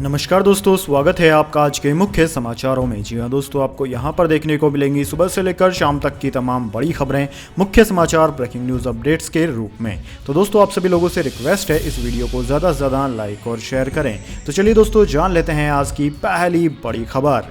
नमस्कार दोस्तों, स्वागत है आपका आज के मुख्य समाचारों में। जी हाँ दोस्तों, आपको यहाँ पर देखने को मिलेंगी सुबह से लेकर शाम तक की तमाम बड़ी खबरें, मुख्य समाचार, ब्रेकिंग न्यूज़ अपडेट्स के रूप में। तो दोस्तों, आप सभी लोगों से रिक्वेस्ट है इस वीडियो को ज़्यादा से ज़्यादा लाइक और शेयर करें। तो चलिए दोस्तों, जान लेते हैं आज की पहली बड़ी खबर।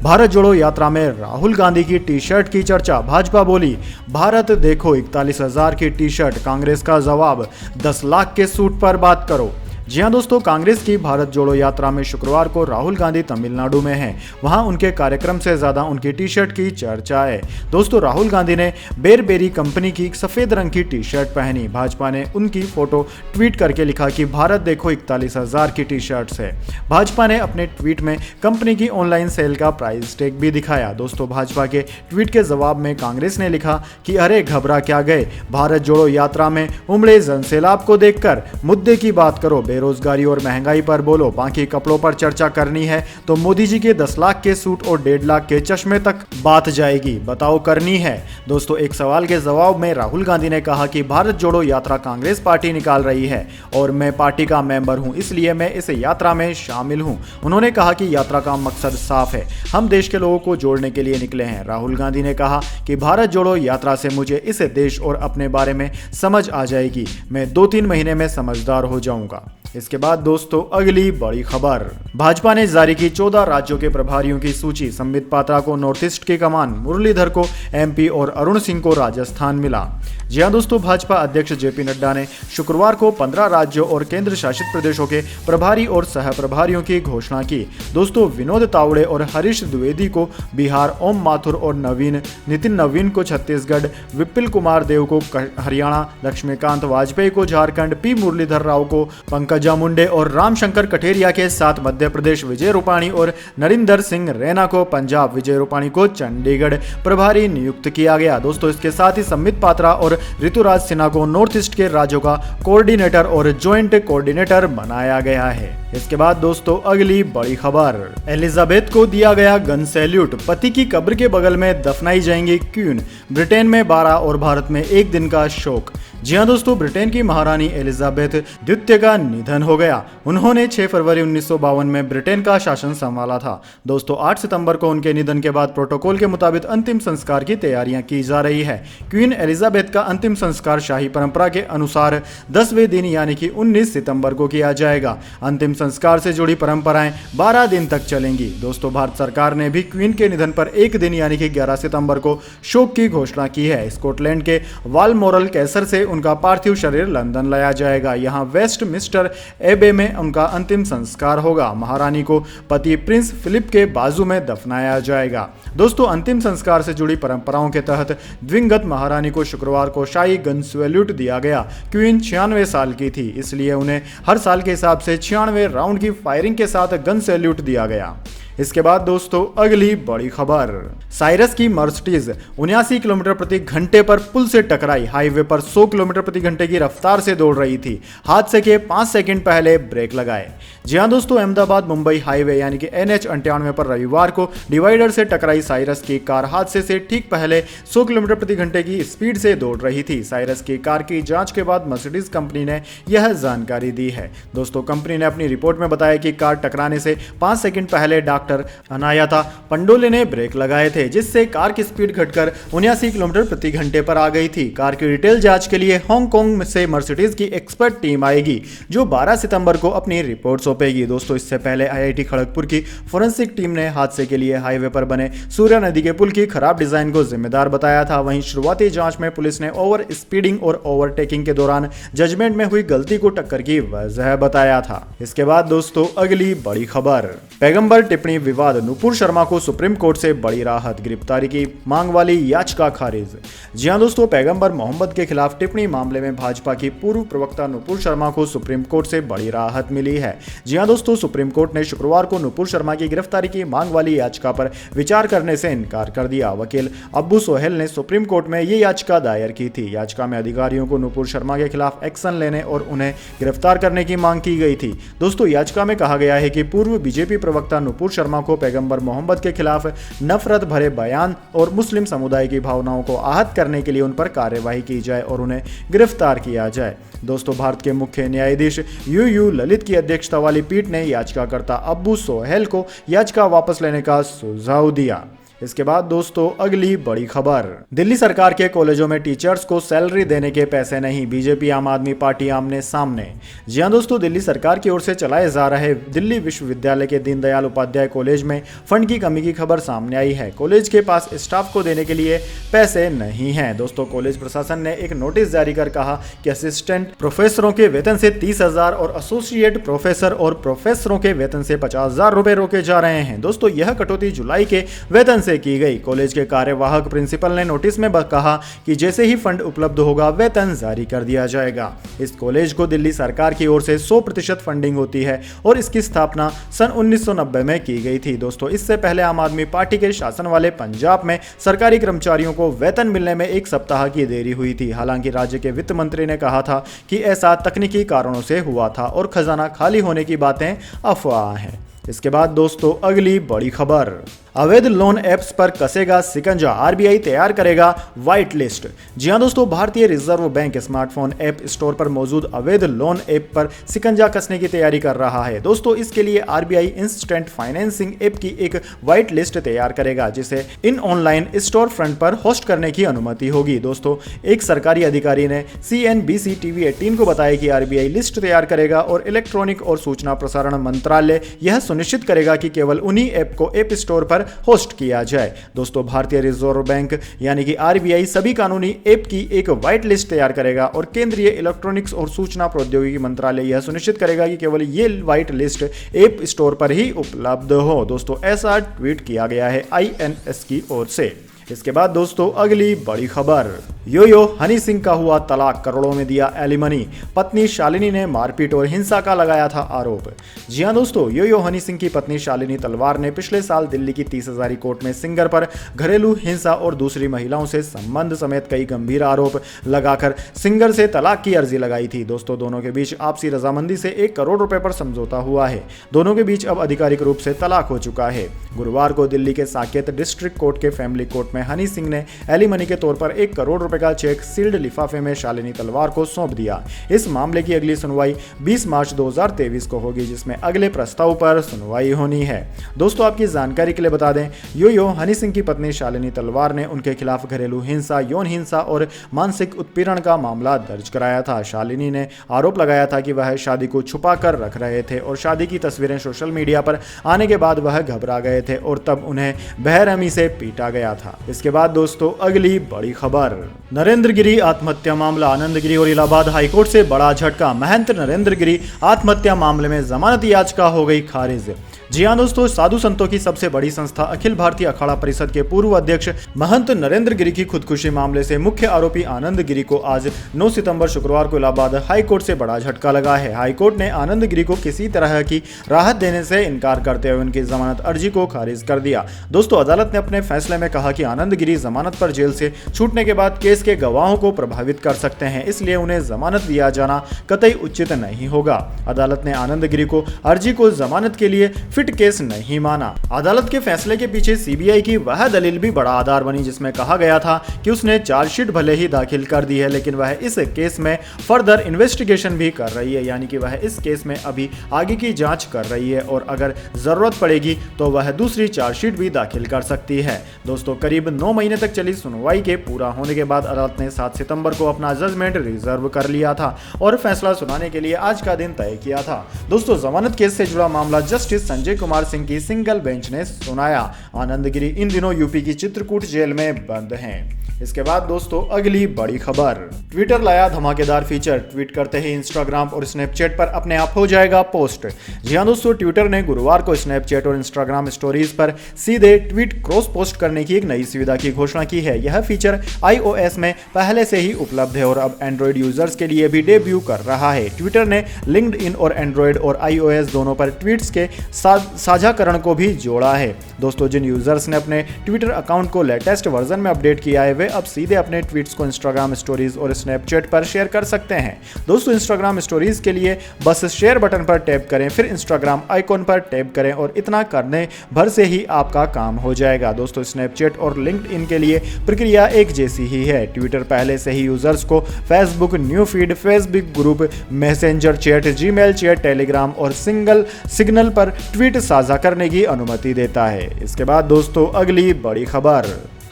भारत जोड़ो यात्रा में राहुल गांधी की टी शर्ट की चर्चा। भाजपा बोली, भारत देखो 41,000 की टी शर्ट। कांग्रेस का जवाब, 10 लाख के सूट पर बात करो। जी हाँ दोस्तों, कांग्रेस की भारत जोड़ो यात्रा में शुक्रवार को राहुल गांधी तमिलनाडु में हैं। वहां उनके कार्यक्रम से ज्यादा उनकी टी शर्ट की चर्चा है। दोस्तों, राहुल गांधी ने बेरबेरी कंपनी की सफेद रंग की टी शर्ट पहनी। भाजपा ने उनकी फोटो ट्वीट करके लिखा कि भारत देखो 41,000 की टी शर्ट्स है। भाजपा ने अपने ट्वीट में कंपनी की ऑनलाइन सेल का प्राइस टैग भी दिखाया। दोस्तों, भाजपा के ट्वीट के जवाब में कांग्रेस ने लिखा कि अरे घबरा क्या गए, भारत जोड़ो यात्रा में उमड़े जनसैलाब को देखकर मुद्दे की बात करो। बेरोजगारी और महंगाई पर बोलो, बाकी कपड़ों पर चर्चा करनी है तो मोदी जी के 10 लाख के सूट और 1.5 लाख के चश्मे तक बात जाएगी। बताओ करनी है। दोस्तों, एक सवाल के जवाब में राहुल गांधी ने कहा कि भारत जोड़ो यात्रा कांग्रेस पार्टी निकाल रही है और मैं पार्टी का मेंबर हूं, इसलिए मैं इस यात्रा में शामिल हूं। उन्होंने कहा कि यात्रा का मकसद साफ है, हम देश के लोगों को जोड़ने के लिए निकले हैं। राहुल गांधी ने कहा कि भारत जोड़ो यात्रा से मुझे इस देश और अपने बारे में समझ आ जाएगी, मैं 2-3 महीने में समझदार हो जाऊंगा। इसके बाद दोस्तों, अगली बड़ी खबर। भाजपा ने जारी की 14 राज्यों के प्रभारियों की सूची। संबित पात्रा को नॉर्थ ईस्ट की कमान, मुरलीधर को एमपी और अरुण सिंह को राजस्थान मिला। जी हां दोस्तों, भाजपा अध्यक्ष जेपी नड्डा ने शुक्रवार को 15 राज्यों और केंद्र शासित प्रदेशों के प्रभारी और सह प्रभारियों की घोषणा की। दोस्तों, विनोद तावड़े और हरीश द्विवेदी को बिहार, ओम माथुर और नितिन नवीन को छत्तीसगढ़, विपिल कुमार देव को हरियाणा, लक्ष्मीकांत वाजपेयी को झारखंड, पी मुरलीधर राव को पंकजा मुंडे और रामशंकर कठेरिया के साथ मध्य प्रदेश, विजय रूपाणी और नरिंदर सिंह रैना को पंजाब, विजय रूपाणी को चंडीगढ़ प्रभारी नियुक्त किया गया। दोस्तों, इसके साथ ही संबित पात्रा और ऋतुराज सिन्हा को नॉर्थ ईस्ट के राज्यों का कोऑर्डिनेटर और ज्वाइंट कोऑर्डिनेटर बनाया गया है। इसके बाद दोस्तों, अगली बड़ी खबर। एलिजाबेथ को दिया गया गन सैल्यूट। पति की कब्र के बगल में दफनाई जाएंगी क्वीन। ब्रिटेन में 12 और भारत में 1 दिन का शोक। जी हाँ दोस्तों, ब्रिटेन की महारानी एलिजाबेथ द्वितीय का निधन हो गया। उन्होंने 6 फरवरी 1952 में ब्रिटेन का शासन संभाला था। दोस्तों, 8 सितंबर को उनके निधन के बाद प्रोटोकॉल के मुताबिक अंतिम संस्कार की तैयारियां की जा रही है। क्वीन एलिजाबेथ का अंतिम संस्कार शाही परंपरा के अनुसार 10वें दिन यानी कि 19 सितंबर को किया जाएगा। अंतिम संस्कार से जुड़ी परंपराएं 12 दिन तक चलेंगी। दोस्तों, भारत सरकार ने भी क्वीन के निधन पर 1 दिन यानी कि 11 सितंबर को शोक की घोषणा की है। स्कॉटलैंड के वालमोरल कैसर से उनका पार्थिव शरीर लंदन लाया जाएगा। यहां वेस्टमिंस्टर एबे में उनका अंतिम संस्कार होगा। महारानी को पति प्रिंस फिलिप के बाजू में दफनाया जाएगा। दोस्तों, अंतिम संस्कार से जुड़ी परंपराओं के तहत दिवंगत महारानी को शुक्रवार को शाही गन सैल्यूट दिया गया। क्वीन 96 साल की थी, इसलिए उन्हें हर साल के हिसाब से 96 राउंड की फायरिंग के साथ गन सैल्यूट दिया गया। इसके बाद दोस्तों, अगली बड़ी खबर। साइरस की मर्सिडीज 79 किलोमीटर प्रति घंटे पर पुल से टकराई। हाईवे पर 100 किलोमीटर प्रति घंटे की रफ्तार से दौड़ रही थी। हादसे के 5 सेकंड पहले ब्रेक लगाए। जी हां दोस्तों, अहमदाबाद मुंबई हाईवे यानी कि NH 98 पर रविवार को डिवाइडर से टकराई साइरस की कार हादसे से ठीक पहले 100 किलोमीटर प्रति घंटे की स्पीड से दौड़ रही थी। साइरस की कार की जांच के बाद मर्सिडीज कंपनी ने यह जानकारी दी है। दोस्तों, कंपनी ने अपनी रिपोर्ट में बताया कि कार टकराने से 5 सेकंड पहले डॉक्टर अनायाता पंडोले ने ब्रेक लगाए थे, जिससे कार की स्पीड घटकर 79 किलोमीटर प्रति घंटे पर आ गई थी। कार की डिटेल जांच के लिए हांगकांग से मर्सिडीज की एक्सपर्ट टीम आएगी, जो 12 सितंबर को अपनी रिपोर्ट सौंपेगी। दोस्तों, इससे पहले IIT खड़गपुर की फोरेंसिक टीम ने हादसे के लिए हाईवे पर बने सूर्या नदी के पुल की खराब डिजाइन को जिम्मेदार बताया था। वहीं शुरुआती जांच में पुलिस ने ओवर स्पीडिंग और ओवरटेकिंग के दौरान जजमेंट में हुई गलती को टक्कर की वजह बताया था। इसके बाद दोस्तों, अगली बड़ी खबर। पैगंबर टिप्पणी विवाद, नुपुर शर्मा को सुप्रीम कोर्ट से बड़ी राहत। गिरफ्तारी की मांग वाली याचिका खारिज। जी हां दोस्तों, पैगंबर मोहम्मद के खिलाफ टिप्पणी मामले में भाजपा की पूर्व प्रवक्ता नुपुर शर्मा को सुप्रीम कोर्ट से बड़ी राहत मिली है। जी हां दोस्तों, सुप्रीम कोर्ट ने शुक्रवार को नुपुर शर्मा की गिरफ्तारी की मांग वाली याचिका पर विचार करने से इनकार कर दिया। वकील अब्बू सोहेल ने सुप्रीम कोर्ट में ये याचिका दायर की थी। याचिका में अधिकारियों को नुपुर शर्मा के खिलाफ एक्शन लेने और उन्हें गिरफ्तार करने की मांग की गई थी। दोस्तों, याचिका में कहा गया है कि पूर्व बीजेपी प्रवक्ता नुपुर शर्मा को पैगंबर मोहम्मद के खिलाफ नफरत भरे बयान और मुस्लिम समुदाय की भावनाओं को आहत करने के लिए उन पर कार्यवाही की जाए और उन्हें गिरफ्तार किया जाए। दोस्तों, भारत के मुख्य न्यायाधीश यू ललित की अध्यक्षता वाली वाली पीठ ने याचिकाकर्ता अब्बू सोहेल को याचिका वापस लेने का सुझाव दिया। इसके बाद दोस्तों अगली बड़ी खबर, दिल्ली सरकार के कॉलेजों में टीचर्स को सैलरी देने के पैसे नहीं, बीजेपी आम आदमी पार्टी आमने सामने। जी हां दोस्तों, दिल्ली सरकार की ओर से चलाए जा रहे दिल्ली विश्वविद्यालय के दीनदयाल उपाध्याय कॉलेज में फंड की कमी की खबर सामने आई है। कॉलेज के पास स्टाफ को देने के लिए पैसे नहीं हैं। दोस्तों कॉलेज प्रशासन ने एक नोटिस जारी कर कहा कि असिस्टेंट प्रोफेसरों के वेतन से 30,000 और एसोसिएट प्रोफेसर और प्रोफेसरों के वेतन से 50,000 रुपए रोके जा रहे हैं। दोस्तों यह कटौती जुलाई के वेतन से की गई। कॉलेज के कार्यवाहक प्रिंसिपल ने नोटिस में कहा कि जैसे ही फंड उपलब्ध होगा वेतन जारी कर दिया जाएगा। इस कॉलेज को दिल्ली सरकार की ओर से 100% फंडिंग होती है और इसकी स्थापना सन 1990 में की गई थी। दोस्तों इससे पहले आम आदमी पार्टी के शासन वाले पंजाब में सरकारी कर्मचारियों को वेतन मिलने में 1 सप्ताह की देरी हुई थी। हालांकि राज्य के वित्त मंत्री ने कहा था कि ऐसा तकनीकी कारणों से हुआ था और खजाना खाली होने की बातें अफवाह हैं। इसके बाद दोस्तों अगली बड़ी खबर, अवैध लोन ऐप्स पर कसेगा शिकंजा, आरबीआई तैयार करेगा व्हाइट लिस्ट। जी हां दोस्तों, भारतीय reserve bank smartphone app store पर मौजूद अवैध लोन ऐप पर शिकंजा कसने की तैयारी कर रहा है। दोस्तों इसके लिए आरबीआई इंस्टेंट फाइनेंसिंग ऐप की एक व्हाइट लिस्ट तैयार करेगा, जिसे इन ऑनलाइन स्टोर फ्रंट पर होस्ट करने की अनुमति होगी। दोस्तों एक सरकारी अधिकारी ने CNBC TV 18 को बताया कि आरबीआई लिस्ट तैयार करेगा और इलेक्ट्रॉनिक और सूचना प्रसारण मंत्रालय यह सुनिश्चित करेगा कि केवल उन्हीं ऐप को ऐप स्टोर पर होस्ट किया जाए। दोस्तों भारतीय रिजर्व बैंक यानी कि आरबीआई सभी कानूनी ऐप की एक व्हाइट लिस्ट तैयार करेगा और केंद्रीय इलेक्ट्रॉनिक्स और सूचना प्रौद्योगिकी मंत्रालय यह सुनिश्चित करेगा कि केवल ये व्हाइट लिस्ट ऐप स्टोर पर ही उपलब्ध हो। दोस्तों ऐसा ट्वीट किया गया है INS की ओर से। इसके बाद दोस्तों अगली बड़ी खबर, यो हनी सिंह का हुआ तलाक, करोड़ों में दिया एलिमनी, पत्नी शालिनी ने मारपीट और हिंसा का लगाया था आरोप। जी हां दोस्तों, यो हनी सिंह की पत्नी शालिनी तलवार ने पिछले साल दिल्ली की 30 हजारी कोर्ट में सिंगर पर घरेलू हिंसा और दूसरी महिलाओं से संबंध समेत कई गंभीर आरोप लगाकर सिंगर से तलाक की अर्जी लगाई थी। दोस्तों दोनों के बीच आपसी रजामंदी से 1 करोड़ रुपए पर समझौता हुआ है। दोनों के बीच अब आधिकारिक रूप से तलाक हो चुका है। गुरुवार को दिल्ली के साकेत डिस्ट्रिक्ट कोर्ट के फैमिली कोर्ट में हनी सिंह ने एलिमनी के तौर पर 1 करोड़ रुपए का चेक सील्ड लिफाफे में शालिनी तलवार को सौंप दिया। इस मामले की अगली सुनवाई 20 मार्च 2023 को होगी, जिसमें अगले प्रस्ताव पर सुनवाई होनी है। दोस्तों आपकी जानकारी के लिए बता दें, यो हनी सिंह की पत्नी शालिनी तलवार ने उनके खिलाफ घरेलू हिंसा, यौन हिंसा और मानसिक उत्पीड़न का मामला दर्ज कराया था। शालिनी ने आरोप लगाया था कि वह शादी को छुपा कर रख रहे थे और शादी की तस्वीरें सोशल मीडिया पर आने के बाद वह घबरा गए थे और तब उन्हें बेरहमी से पीटा गया था। इसके बाद दोस्तों अगली बड़ी खबर, नरेंद्र गिरी आत्महत्या मामला, आनंद गिरी और इलाहाबाद हाईकोर्ट से बड़ा झटका, महंत नरेंद्र गिरी आत्महत्या मामले में जमानत याचिका हो गई खारिज। जी हां दोस्तों, साधु संतों की सबसे बड़ी संस्था अखिल भारतीय अखाड़ा परिषद के पूर्व अध्यक्ष महंत नरेंद्र गिरी की खुदकुशी मामले से मुख्य आरोपी आनंद गिरी को आज 9 सितंबर शुक्रवार को इलाहाबाद हाईकोर्ट से बड़ा झटका लगा है। हाईकोर्ट ने आनंद गिरी को किसी तरह की राहत देने से इनकार करते हुए उनकी जमानत अर्जी को खारिज कर दिया। दोस्तों अदालत ने अपने फैसले में कहा कि आनंद गिरी जमानत पर जेल से छूटने के बाद केस के गवाहों को प्रभावित कर सकते हैं, इसलिए उन्हें जमानत दिया जाना कतई उचित नहीं होगा। अदालत ने आनंद गिरी को अर्जी को जमानत के लिए फिट केस नहीं माना। अदालत के फैसले के पीछे सीबीआई की वह दलील भी बड़ा आधार बनी, जिसमें कहा गया था कि उसने चार्जशीट भले ही दाखिल कर दी है, लेकिन वह इस केस में फर्दर इन्वेस्टिगेशन भी कर रही है, यानी कि वह इस केस में अभी आगे की जांच कर रही है और अगर जरूरत पड़ेगी तो वह दूसरी चार्जशीट भी दाखिल कर सकती है। दोस्तों करीब 9 महीने तक चली सुनवाई के पूरा होने के बाद अदालत ने 7 सितंबर को अपना जजमेंट रिजर्व कर लिया था और फैसला सुनाने के लिए आज का दिन तय किया था। दोस्तों जमानत केस से जुड़ा मामला जस्टिस संजय कुमार सिंह की सिंगल बेंच ने सुनाया। आनंद गिरी इन दिनों यूपी की चित्रकूट जेल में बंद हैं। इसके बाद दोस्तों अगली बड़ी खबर, ट्विटर लाया धमाकेदार फीचर, ट्वीट करते ही इंस्टाग्राम और स्नैपचैट पर अपने आप हो जाएगा पोस्ट। जी हां दोस्तों, ट्विटर ने गुरुवार को स्नैपचैट और इंस्टाग्राम स्टोरीज पर सीधे ट्वीट क्रॉस पोस्ट करने की एक नई सुविधा की घोषणा की है। यह फीचर iOS में पहले से ही उपलब्ध है और अब एंड्रॉइड यूजर्स के लिए भी डेब्यू कर रहा है। ट्विटर ने लिंक्डइन और एंड्रॉइड और iOS दोनों पर ट्वीट्स के साझाकरण को भी जोड़ा है। दोस्तों जिन यूजर्स ने अपने ट्विटर अकाउंट को लेटेस्ट वर्जन में अपडेट किया है वे वे अब सीधे अपने ट्वीट्स को इंस्टाग्राम स्टोरीज और स्नैपचैट पर शेयर कर सकते हैं। दोस्तों इंस्टाग्राम स्टोरीज के लिए बस शेयर बटन पर टैप करें, फिर इंस्टाग्राम आइकॉन पर टैप करें और इतना करने भर से ही आपका काम हो जाएगा। दोस्तों स्नैपचैट और लिंक्डइन के लिए प्रक्रिया एक जैसी ही है। ट्विटर पहले से ही यूजर्स को Facebook new feed, Facebook group, messenger chat, Gmail chat, Telegram और सिग्नल पर ट्वीट साझा करने की अनुमति देता है। इसके बाद दोस्तों अगली बड़ी खबर,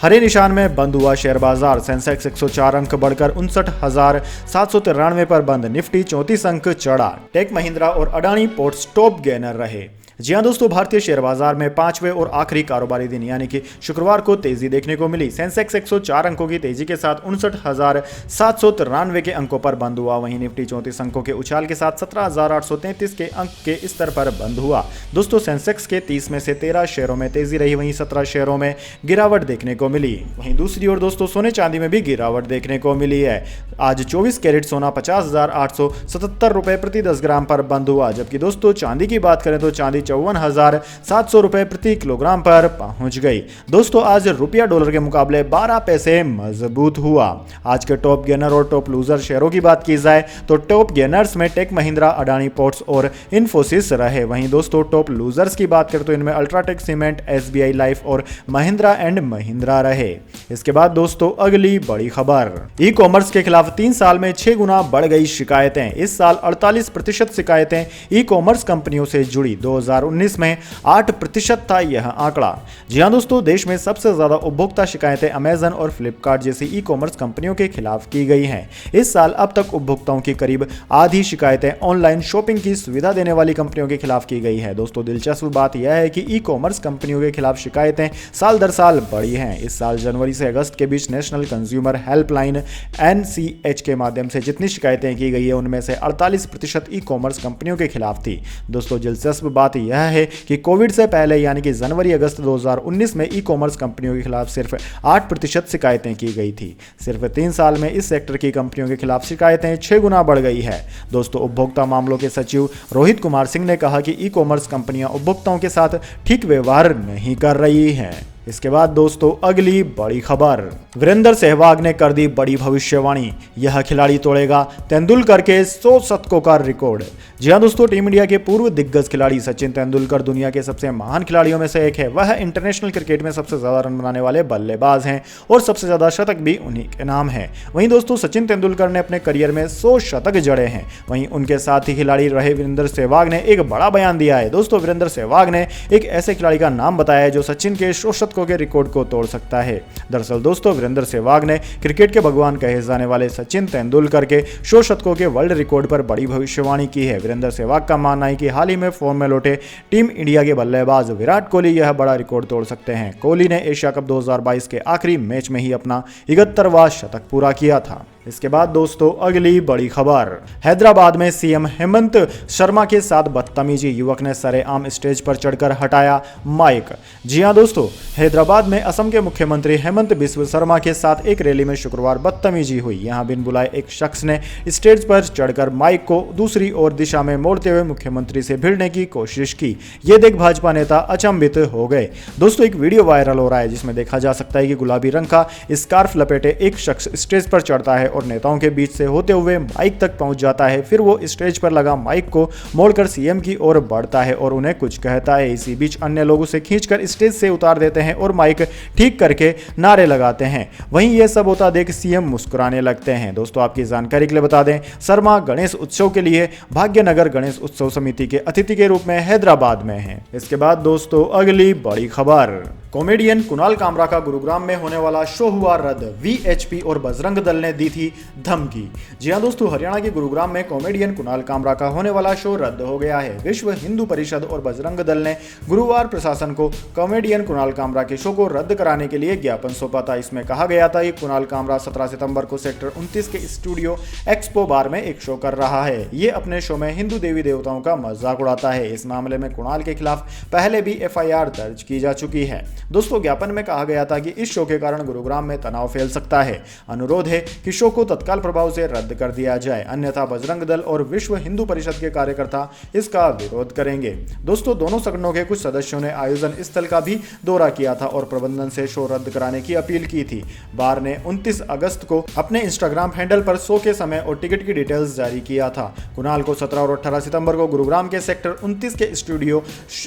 हरे निशान में बंद हुआ शेयर बाजार। सेंसेक्स 104 अंक बढ़कर 59,793 पर बंद। निफ्टी 34 अंक चढ़ा। टेक महिंद्रा और अडानी पोर्ट्स टॉप गेनर रहे। जी हाँ दोस्तों, भारतीय शेयर बाजार में पांचवें और आखिरी कारोबारी दिन यानी कि शुक्रवार को तेजी देखने को मिली। सेंसेक्स 104 अंकों की तेजी के साथ 59,793 के अंकों पर बंद हुआ। वहीं निफ्टी 34 अंकों के उछाल के साथ 17,833 के अंक के स्तर पर बंद हुआ। दोस्तों सेंसेक्स के 30 में से 13 शेयरों में तेजी रही, वहीं 17 शेयरों में गिरावट देखने को मिली। वहीं दूसरी ओर दोस्तों सोने चांदी में भी गिरावट देखने को मिली है। आज 24 कैरेट सोना 50,877 रुपए प्रति 10 ग्राम पर बंद हुआ, जबकि दोस्तों चांदी की बात करें तो चांदी 54,700 रुपए प्रति किलोग्राम पर पहुंच गई। दोस्तों आज रुपया डॉलर के मुकाबले 12 पैसे मजबूत हुआ। आज के टॉप गेनर और टॉप लूजर शेयरों की बात की जाए तो टॉप गेनर्स में टेक महिंद्रा, अडानी पोर्ट्स और इन्फोसिस रहे। वहीं दोस्तों टॉप लूजर्स की बात करें तो इनमें अल्ट्राटेक सीमेंट, एसबीआई लाइफ और महिंद्रा एंड महिंद्रा रहे। इसके बाद दोस्तों अगली बड़ी खबर, ई कॉमर्स के खिलाफ 3 साल में 6 गुना बढ़ गई शिकायतें। इस साल 48% शिकायतें ई कॉमर्स कंपनियों से जुड़ी। 2019 में 8% था यह आंकड़ा। जी हां दोस्तों, देश में सबसे ज्यादा उपभोक्ता शिकायतें अमेजन और फ्लिपकार्ट जैसी ई कॉमर्स कंपनियों के खिलाफ की गई हैं। इस साल अब तक उपभोक्ताओं की करीब आधी शिकायतें ऑनलाइन शॉपिंग की सुविधा देने वाली कंपनियों के खिलाफ की गई है। दोस्तों दिलचस्प बात यह है कि ई कॉमर्स कंपनियों के खिलाफ शिकायतें साल दर साल बढ़ी हैं। इस साल जनवरी से अगस्त के बीच नेशनल कंज्यूमर हेल्पलाइन NCH के माध्यम से जितनी शिकायतें की गई है उनमें से 48% ई कॉमर्स कंपनियों के खिलाफ थी। दोस्तों दिलचस्प बात यह है कि कोविड से पहले यानी कि जनवरी अगस्त 2019 में ई कॉमर्स कंपनियों के खिलाफ सिर्फ 8% शिकायतें की गई थी। सिर्फ 3 साल में इस सेक्टर की कंपनियों के खिलाफ शिकायतें 6 गुना बढ़ गई है। दोस्तों उपभोक्ता मामलों के सचिव रोहित कुमार सिंह ने कहा कि ई कॉमर्स कंपनियां उपभोक्ताओं के साथ ठीक व्यवहार नहीं कर रही हैं। इसके बाद दोस्तों अगली बड़ी खबर, वीरेंद्र सहवाग ने कर दी बड़ी भविष्यवाणी। यह खिलाड़ी तोड़ेगा तेंदुलकर के 100 शतकों का रिकॉर्ड। जी हां दोस्तों, टीम इंडिया के पूर्व दिग्गज खिलाड़ी सचिन तेंदुलकर दुनिया के सबसे महान खिलाड़ियों में से एक है। वह इंटरनेशनल क्रिकेट में सबसे ज्यादा रन बनाने वाले बल्लेबाज हैं और सबसे ज्यादा शतक भी उन्हीं के नाम है। वहीं दोस्तों सचिन तेंदुलकर ने अपने करियर में 100 शतक जड़े हैं। वहीं उनके साथ ही खिलाड़ी रहे वीरेंद्र सहवाग ने एक बड़ा बयान दिया है। दोस्तों वीरेंद्र सहवाग ने एक ऐसे खिलाड़ी का नाम बताया है जो सचिन के 100 शतकों के रिकॉर्ड को तोड़ सकता है। दरअसल दोस्तों वीरेंद्र सहवाग ने क्रिकेट के भगवान कहे जाने वाले सचिन तेंदुलकर के 100 शतकों के वर्ल्ड रिकॉर्ड पर बड़ी भविष्यवाणी की है। वीरेंद्र सहवाग का मानना है कि हाल ही में फॉर्म में लौटे टीम इंडिया के बल्लेबाज विराट कोहली यह बड़ा रिकॉर्ड तोड़ सकते हैं। कोहली ने एशिया कप 2022 के आखिरी मैच में ही अपना 71वां शतक पूरा किया था। इसके बाद दोस्तों अगली बड़ी खबर, हैदराबाद में सीएम हेमंत शर्मा के साथ बदतमीजी। युवक ने सरेआम स्टेज पर चढ़कर हटाया माइक। जी हां दोस्तों, हैदराबाद में असम के मुख्यमंत्री हेमंत बिस्व शर्मा के साथ एक रैली में शुक्रवार बदतमीजी हुई। यहां बिन बुलाए एक शख्स ने स्टेज पर चढ़कर माइक को दूसरी ओर दिशा में मोड़ते हुए मुख्यमंत्री से भिड़ने की कोशिश की। ये देख भाजपा नेता अचंभित हो गए। दोस्तों एक वीडियो वायरल हो रहा है जिसमें देखा जा सकता है कि गुलाबी रंग का स्कार्फ लपेटे एक शख्स स्टेज पर चढ़ता है और नेताओं के बीच से होते हुए माइक तक पहुंच जाता है। फिर वो स्टेज पर लगा माइक को मोड़कर सीएम की ओर बढ़ता है और उन्हें कुछ कहता है। इसी बीच अन्य लोगों से खींचकर स्टेज से उतार देते हैं और माइक ठीक करके नारे लगाते हैं। वहीं यह सब होता देख सीएम मुस्कुराने लगते हैं। दोस्तों आपकी जानकारी के लिए बता दें, शर्मा गणेश उत्सव के लिए भाग्यनगर गणेश उत्सव समिति के अतिथि के रूप में हैदराबाद में हैं। इसके बाद दोस्तों अगली बड़ी खबर, कॉमेडियन कुणाल कामरा का गुरुग्राम में होने वाला शो हुआ रद्द। वीएचपी और बजरंग दल ने दी थी धमकी। जी हां दोस्तों, हरियाणा के गुरुग्राम में कॉमेडियन कुणाल कामरा का होने वाला शो रद्द हो गया है। विश्व हिंदू परिषद और बजरंग दल ने गुरुवार प्रशासन को कॉमेडियन कुणाल कामरा के शो को रद्द कराने के लिए ज्ञापन सौंपा था। इसमें कहा गया था कि कुणाल कामरा 17 सितंबर को सेक्टर 29 के स्टूडियो एक्सपो बार में एक शो कर रहा है। ये अपने शो में हिंदू देवी देवताओं का मजाक उड़ाता है। इस मामले में कुणाल के खिलाफ पहले भी FIR दर्ज की जा चुकी है। दोस्तों ज्ञापन में कहा गया था कि इस शो के कारण गुरुग्राम में तनाव फैल सकता है। अनुरोध है कि शो को तत्काल प्रभाव से रद्द कर दिया जाए, अन्यथा बजरंग दल और विश्व हिंदू परिषद के कार्यकर्ता इसका विरोध करेंगे। दोस्तों दोनों संगठनों के कुछ सदस्यों ने आयोजन स्थल का भी दौरा किया था और प्रबंधन से शो रद्द कराने की अपील की थी। बार ने 29 अगस्त को अपने इंस्टाग्राम हैंडल पर शो के समय और टिकट की डिटेल्स जारी किया था। कुणाल को 17 और 18 सितंबर को गुरुग्राम के सेक्टर 29 के स्टूडियो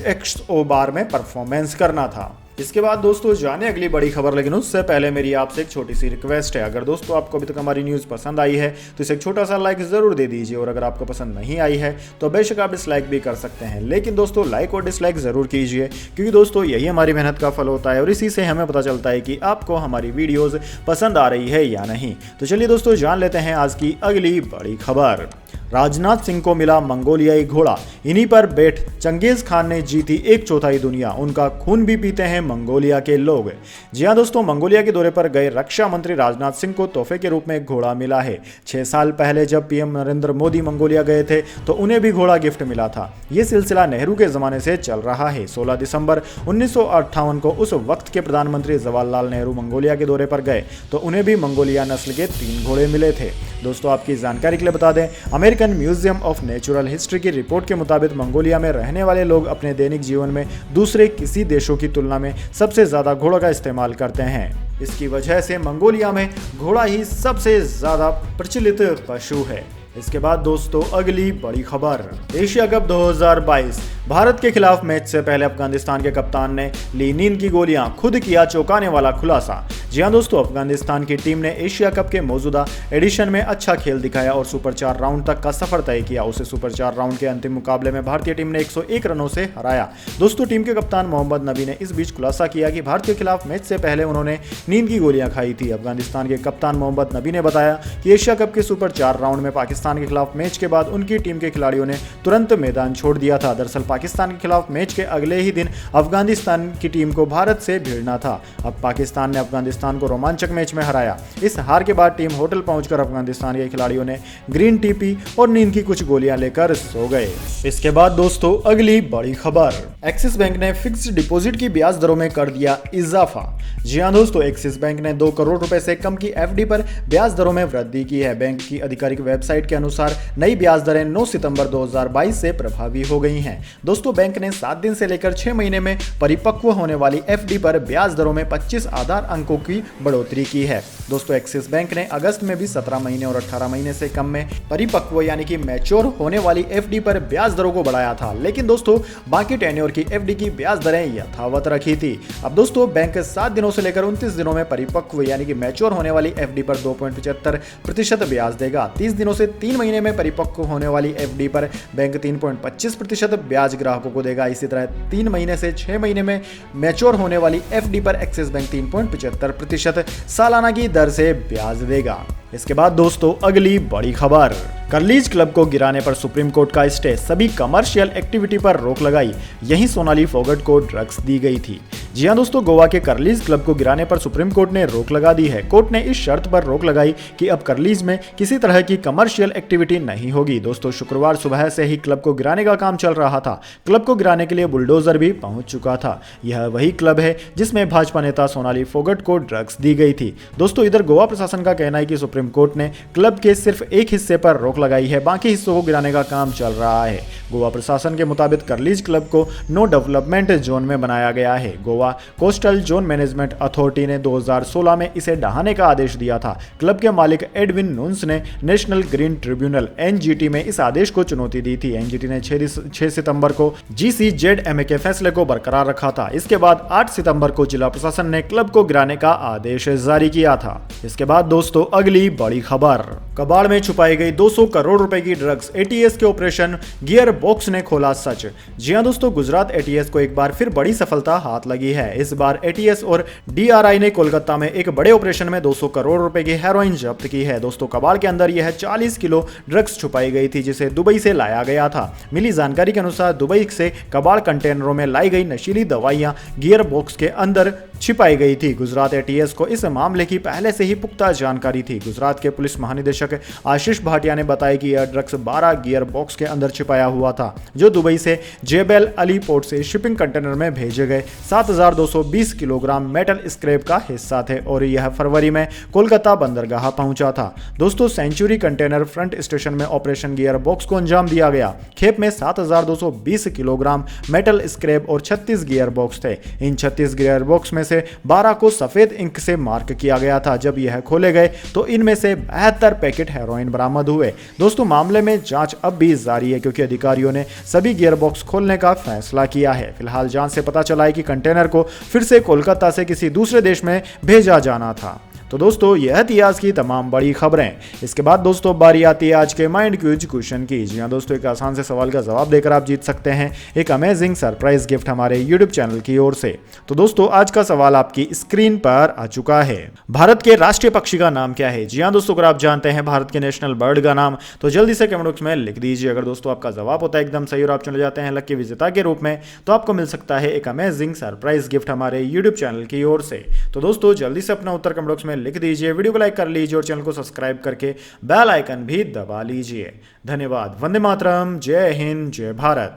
XO बार में परफॉर्मेंस करना था। इसके बाद दोस्तों जाने अगली बड़ी खबर, लेकिन उससे पहले मेरी आपसे एक छोटी सी रिक्वेस्ट है। अगर दोस्तों आपको अभी तक हमारी न्यूज़ पसंद आई है तो इसे एक छोटा सा लाइक ज़रूर दे दीजिए, और अगर आपको पसंद नहीं आई है तो बेशक आप डिसलाइक भी कर सकते हैं, लेकिन दोस्तों लाइक और डिसलाइक ज़रूर कीजिए, क्योंकि दोस्तों यही हमारी मेहनत का फल होता है और इसी से हमें पता चलता है कि आपको हमारी वीडियोज़ पसंद आ रही है या नहीं। तो चलिए दोस्तों जान लेते हैं आज की अगली बड़ी खबर। राजनाथ सिंह को मिला मंगोलियाई घोड़ा, इन्हीं पर बैठ चंगेज खान ने जीती 1/4 दुनिया, उनका खून भी पीते हैं मंगोलिया के लोग। जी हां दोस्तों, मंगोलिया के दौरे पर गए रक्षा मंत्री राजनाथ सिंह को तोहफे के रूप में एक घोड़ा मिला है। 6 साल पहले जब पीएम नरेंद्र मोदी मंगोलिया गए थे तो उन्हें भी घोड़ा गिफ्ट मिला था। ये सिलसिला नेहरू के जमाने से चल रहा है। 16 दिसंबर 1958 को उस वक्त के प्रधानमंत्री जवाहरलाल नेहरू मंगोलिया के दौरे पर गए तो उन्हें भी मंगोलिया नस्ल के 3 घोड़े मिले थे। दोस्तों आपकी जानकारी के लिए बता दें, American museum of natural history की रिपोर्ट के मुताबिक मंगोलिया में रहने वाले लोग अपने दैनिक जीवन में दूसरे किसी देशों की तुलना में सबसे ज्यादा घोड़ों का इस्तेमाल करते हैं। इसकी वजह से मंगोलिया में घोड़ा ही सबसे ज्यादा प्रचलित पशु है। इसके बाद दोस्तों अगली बड़ी खबर, एशिया कप 2022 भारत के खिलाफ मैच से पहले अफगानिस्तान के कप्तान ने ली नींद की गोलियां, खुद किया चौंकाने वाला खुलासा। जी हां दोस्तों, अफगानिस्तान की टीम ने एशिया कप के मौजूदा एडिशन में अच्छा खेल दिखाया और सुपर 4 राउंड तक का सफर तय किया। उसे सुपर 4 राउंड के अंतिम मुकाबले में भारतीय टीम ने 101 रनों से हराया। दोस्तों टीम के कप्तान मोहम्मद नबी ने इस बीच खुलासा किया कि भारत के खिलाफ मैच से पहले उन्होंने नींद की गोलियां खाई थी। अफगानिस्तान के कप्तान मोहम्मद नबी ने बताया कि एशिया कप के सुपर 4 राउंड में पाकिस्तान के खिलाफ मैच के बाद उनकी टीम के खिलाड़ियों ने तुरंत मैदान छोड़ दिया था। दरअसल पाकिस्तान के खिलाफ मैच के अगले ही दिन अफगानिस्तान की टीम को भारत से भिड़ना था। अब पाकिस्तान ने अफगानिस्तान को रोमांचक मैच में हराया। इस हार के बाद टीम होटल पहुंचकर अफगानिस्तान के खिलाड़ियों ने ग्रीन टी पी और नींद की कुछ गोलियां लेकर सो गए। इसके बाद दोस्तों अगली बड़ी खबर, एक्सिस बैंक ने फिक्स्ड डिपॉजिट की ब्याज दरों में कर दिया इजाफा। जी हां दोस्तों, एक्सिस बैंक ने 2 करोड़ रुपए से कम की एफडी पर ब्याज दरों में वृद्धि की है। बैंक की आधिकारिक वेबसाइट के अनुसार नई ब्याज दरें 9 सितंबर 2022 से प्रभावी हो गई हैं। दोस्तों बैंक ने 7 दिन से लेकर 6 महीने में परिपक्व होने वाली एफडी पर ब्याज दरों में 25 आधार अंकों की बढ़ोतरी की है। दोस्तों एक्सिस बैंक ने अगस्त में भी 17 महीने और 18 महीने से कम में परिपक्व यानी कि मैच्योर होने वाली एफडी पर ब्याज दरों को बढ़ाया था, लेकिन दोस्तों बाकी टेन्योर की एफडी की ब्याज दरें यथावत रखी थी। अब दोस्तों बैंक 7 दिनों से लेकर 29 दिनों में परिपक्व यानी कि मैच्योर होने वाली एफडी पर 2.75% ब्याज देगा। 30 दिनों से 3 महीने में परिपक्व होने वाली एफडी पर बैंक 3.25% ब्याज ग्राहकों को देगा। इसी तरह 3 महीने से 6 महीने में मैच्योर होने वाली एफडी पर एक्सिस बैंक 3.75% सालाना की दर से ब्याज देगा। इसके बाद दोस्तों अगली बड़ी खबर, कर्लीज क्लब को गिराने पर सुप्रीम कोर्ट का स्टे, सभी कमर्शियल एक्टिविटी पर रोक लगाई। यहीं सोनाली फोगट को ड्रग्स दी गई थी। जी हां दोस्तों, गोवा के कर्लीज क्लब को गिराने पर सुप्रीम कोर्ट ने रोक लगा दी है। कोर्ट ने इस शर्त पर रोक लगाई कि अब कर्लीज में किसी तरह की कमर्शियल एक्टिविटी नहीं होगी। दोस्तों शुक्रवार सुबह से ही क्लब को गिराने का काम चल रहा था। क्लब को गिराने के लिए बुलडोजर भी पहुंच चुका था। यह वही क्लब है जिसमें भाजपा नेता सोनाली फोगट को ड्रग्स दी गई थी। दोस्तों इधर गोवा प्रशासन का कहना है कि सुप्रीम कोर्ट ने क्लब के सिर्फ एक हिस्से पर रोक लगाई है, बाकी हिस्सों को गिराने का काम चल रहा है। गोवा प्रशासन के मुताबिक कर्लीज क्लब को नो डेवलपमेंट जोन में बनाया गया है। Goa coastal zone management authority ने 2016 में इसे ढहाने का आदेश दिया था। क्लब के मालिक एडविन नून्स ने नेशनल ग्रीन ट्रिब्यूनल एनजीटी में इस आदेश को चुनौती दी थी। एनजीटी ने 6 सितंबर को जीसीजेडएमए के फैसले को बरकरार रखा था। इसके बाद 8 सितंबर को जिला प्रशासन ने क्लब को गिराने का आदेश जारी किया था। इसके बाद दोस्तों अगली बड़ी खबर, कबाड़ में छुपाई गई 200 करोड़ रुपए की ड्रग्स, एटीएस के ऑपरेशन गियर बॉक्स ने खोला सच। जी हां दोस्तों, गुजरात एटीएस को एक बार फिर बड़ी सफलता हाथ लगी है। इस बार एटीएस और डीआरआई ने कोलकाता में एक बड़े ऑपरेशन में 200 करोड़ रुपए की हेरोइन जब्त की है। दोस्तों कबाड़ के अंदर यह 40 किलो ड्रग्स छुपाई गई थी, जिसे दुबई से लाया गया था। मिली जानकारी के अनुसार दुबई से कबाड़ कंटेनरों में लाई गई नशीली दवाइयां गियर बॉक्स के अंदर छिपाई गई थी। गुजरात एटीएस को इस मामले की पहले से ही पुख्ता जानकारी थी। गुजरात के पुलिस महानिदेशक आशीष भाटिया ने बताया कि यह ड्रग्स 12 गियर बॉक्स के अंदर छिपाया हुआ था, जो दुबई से जेबेल अली पोर्ट से शिपिंग कंटेनर में भेजे गए 7,220 किलोग्राम मेटल स्क्रैप का हिस्सा थे और यह फरवरी में कोलकाता बंदरगाह पहुंचा था। दोस्तों, सेंचुरी कंटेनर फ्रंट स्टेशन में ऑपरेशन गियर बॉक्स को अंजाम दिया गया। खेप में 7,220 किलोग्राम मेटल स्क्रैप और 36 गियर बॉक्स थे। इन 36 गियर बॉक्स में से 12 को सफेद इंक से मार्क किया गया था। जब यह खोले गए तो इनमें से 72 पैकेट हेरोइन बरामद हुए। दोस्तों, मामले में जांच अब भी जारी है क्योंकि अधिकारियों ने सभी गियर बॉक्स खोलने का फैसला किया है। फिलहाल जांच से पता चला है कि कंटेनर को फिर से कोलकाता से किसी दूसरे देश में भेजा जाना था। तो दोस्तों, यह थी आज की तमाम बड़ी खबरें। इसके बाद दोस्तों बारी आती है आज के माइंड क्यूज क्वेश्चन की। जी हाँ दोस्तों, एक आसान से सवाल का जवाब देकर आप जीत सकते हैं एक अमेजिंग सरप्राइज गिफ्ट हमारे यूट्यूब चैनल की ओर से। तो दोस्तों, आज का सवाल आपकी स्क्रीन पर आ चुका है। भारत के राष्ट्रीय पक्षी का नाम क्या है? जी हाँ दोस्तों, अगर आप जानते हैं भारत के नेशनल बर्ड का नाम तो जल्दी से कमेंट बॉक्स में लिख दीजिए। अगर दोस्तों आपका जवाब होता है एकदम सही और आप चले जाते हैं लकी विजेता के रूप में, तो आपको मिल सकता है एक अमेजिंग सरप्राइज गिफ्ट हमारे यूट्यूब चैनल की ओर से। तो दोस्तों, जल्दी से अपना उत्तर कमेंट बॉक्स में लिख दीजिए, वीडियो लाइक कर लीजिए और चैनल को सब्सक्राइब करके बेल आइकन भी दबा लीजिए। धन्यवाद। वंदे मातरम। जय हिंद, जय भारत।